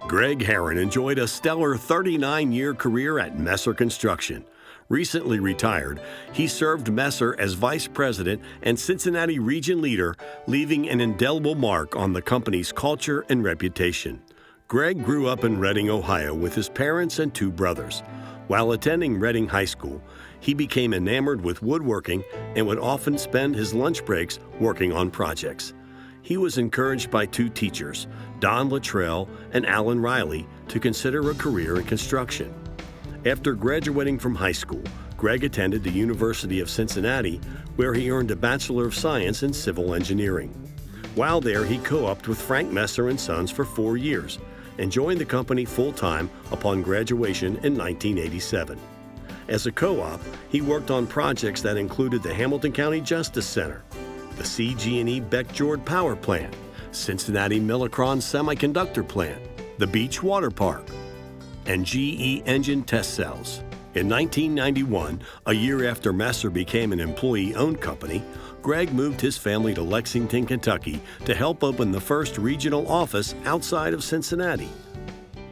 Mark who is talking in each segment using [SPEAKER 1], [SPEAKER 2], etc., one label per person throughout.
[SPEAKER 1] Greg Harrin enjoyed a stellar 39-year career at Messer Construction. Recently retired, he served Messer as vice president and Cincinnati region leader, leaving an indelible mark on the company's culture and reputation. Greg grew up in Reading, Ohio with his parents and two brothers. While attending Reading High School, he became enamored with woodworking and would often spend his lunch breaks working on projects. He was encouraged by two teachers, Don Luttrell and Alan Riley, to consider a career in construction. After graduating from high school, Greg attended the University of Cincinnati, where he earned a Bachelor of Science in Civil Engineering. While there, he co-opted with Frank Messer and Sons for 4 years and joined the company full-time upon graduation in 1987. As a co-op, he worked on projects that included the Hamilton County Justice Center, the CG&E Beck-Jord Power Plant, Cincinnati Millicron Semiconductor Plant, the Beach Water Park, and GE engine test cells. In 1991, a year after Messer became an employee-owned company, Greg moved his family to Lexington, Kentucky to help open the first regional office outside of Cincinnati.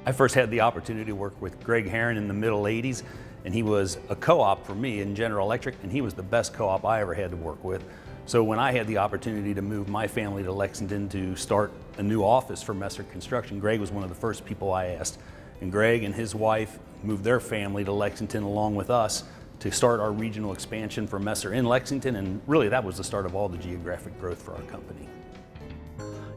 [SPEAKER 2] I first had the opportunity to work with Greg Harrin in the middle 80s, and he was a co-op for me in General Electric, and he was the best co-op I ever had to work with. So when I had the opportunity to move my family to Lexington to start a new office for Messer Construction, Greg was one of the first people I asked. And Greg and his wife moved their family to Lexington along with us to start our regional expansion for Messer in Lexington, and really that was the start of all the geographic growth for our company.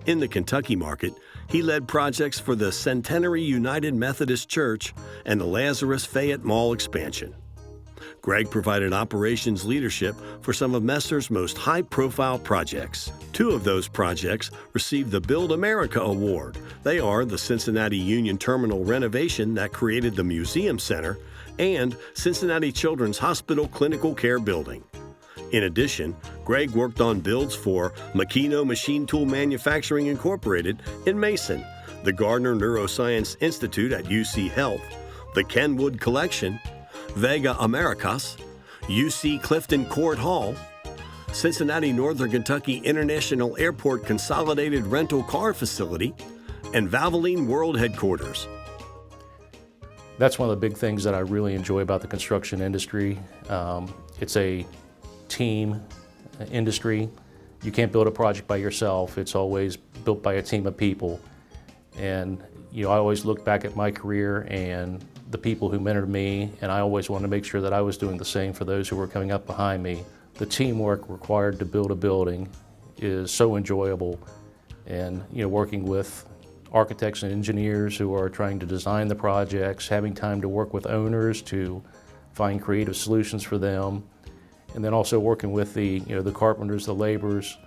[SPEAKER 1] In the Kentucky market, he led projects for the Centenary United Methodist Church and the Lazarus Fayette Mall expansion. Greg provided operations leadership for some of Messer's most high-profile projects. Two of those projects received the Build America Award. They are the Cincinnati Union Terminal renovation that created the Museum Center and Cincinnati Children's Hospital Clinical Care Building. In addition, Greg worked on builds for Makino Machine Tool Manufacturing Incorporated in Mason, the Gardner Neuroscience Institute at UC Health, the Kenwood Collection, Vega Americas, UC Clifton Court Hall, Cincinnati Northern Kentucky International Airport Consolidated Rental Car Facility, and Valvoline World Headquarters.
[SPEAKER 3] That's one of the big things that I really enjoy about the construction industry. It's a team industry. You can't build a project by yourself. It's always built by a team of people. And I always look back at my career and the people who mentored me, and I always wanted to make sure that I was doing the same for those who were coming up behind me. The teamwork required to build a building is so enjoyable, and working with architects and engineers who are trying to design the projects, having time to work with owners to find creative solutions for them, and then also working with the carpenters, the laborers,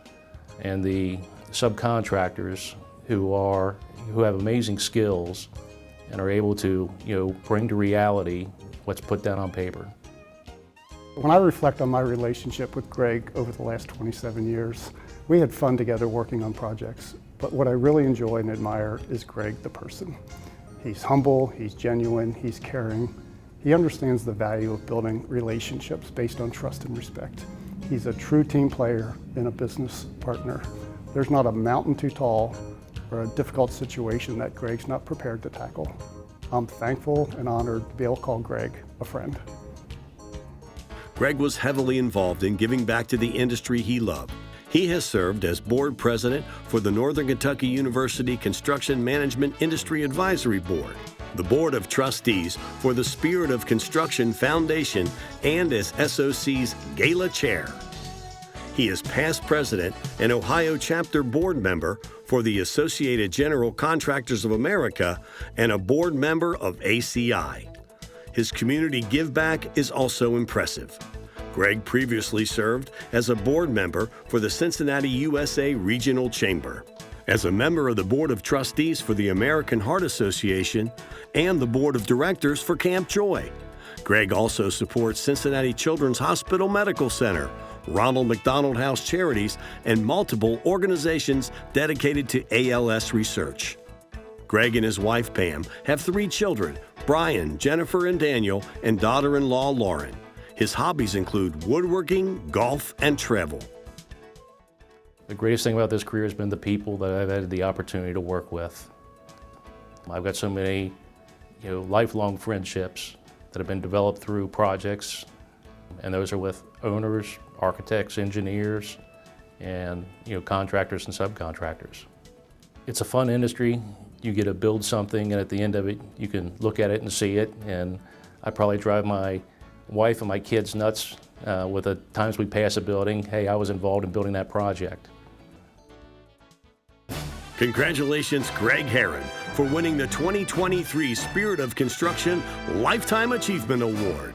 [SPEAKER 3] and the subcontractors who have amazing skills and are able to bring to reality what's put down on paper.
[SPEAKER 4] When I reflect on my relationship with Greg over the last 27 years, we had fun together working on projects. But what I really enjoy and admire is Greg the person. He's humble, he's genuine, he's caring. He understands the value of building relationships based on trust and respect. He's a true team player and a business partner. There's not a mountain too tall or a difficult situation that Greg's not prepared to tackle. I'm thankful and honored to be able to call Greg a friend.
[SPEAKER 1] Greg was heavily involved in giving back to the industry he loved. He has served as board president for the Northern Kentucky University Construction Management Industry Advisory Board, the Board of Trustees for the Spirit of Construction Foundation, and as SOC's Gala Chair. He is past president and Ohio chapter board member for the Associated General Contractors of America and a board member of ACI. His community giveback is also impressive. Greg previously served as a board member for the Cincinnati USA Regional Chamber, as a member of the Board of Trustees for the American Heart Association and the Board of Directors for Camp Joy. Greg also supports Cincinnati Children's Hospital Medical Center, Ronald McDonald House Charities, and multiple organizations dedicated to ALS research. Greg and his wife Pam have 3 children, Brian, Jennifer, and Daniel, and daughter-in-law Lauren. His hobbies include woodworking, golf, and travel.
[SPEAKER 3] The greatest thing about this career has been the people that I've had the opportunity to work with. I've got so many, lifelong friendships that have been developed through projects, and those are with owners, architects, engineers, and contractors and subcontractors. It's a fun industry. You get to build something, and at the end of it, you can look at it and see it. And I probably drive my wife and my kids nuts with the times we pass a building. Hey, I was involved in building that project.
[SPEAKER 1] Congratulations, Greg Harrin, for winning the 2023 Spirit of Construction Lifetime Achievement Award.